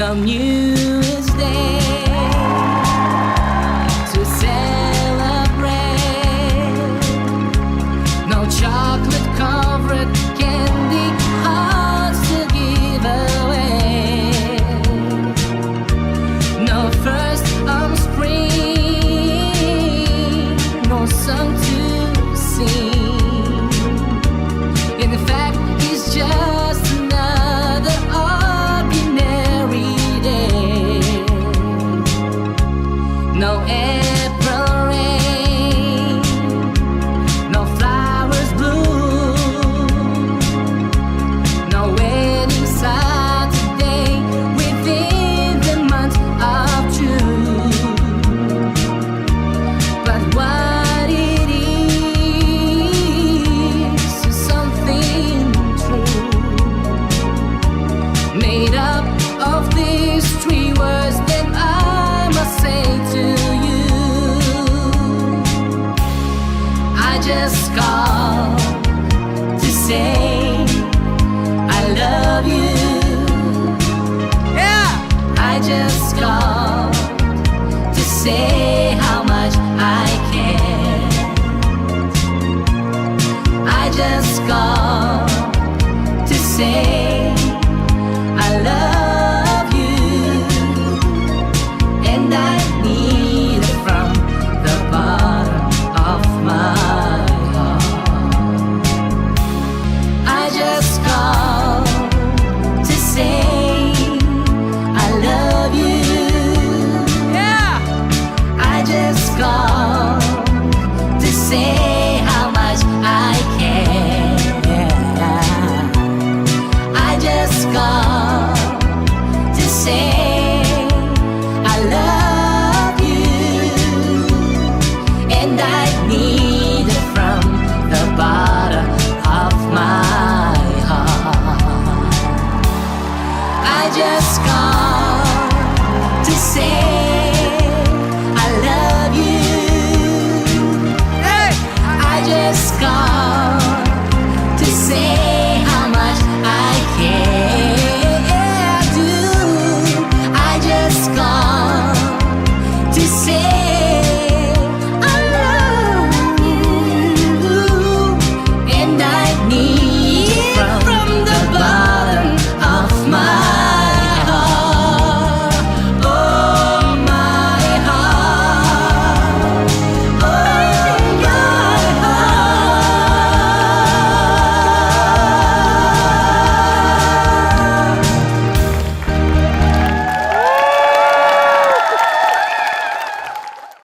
No New Year's Day to celebrate. No chocolate covered candy hearts to give away. No first of spring, no song to sing. In fact, it's just another ordinary day. No April rain, no flowers bloom, no wedding Saturday within the month of June. But what it is something true, made up of these three words that I must say to you. I just called to say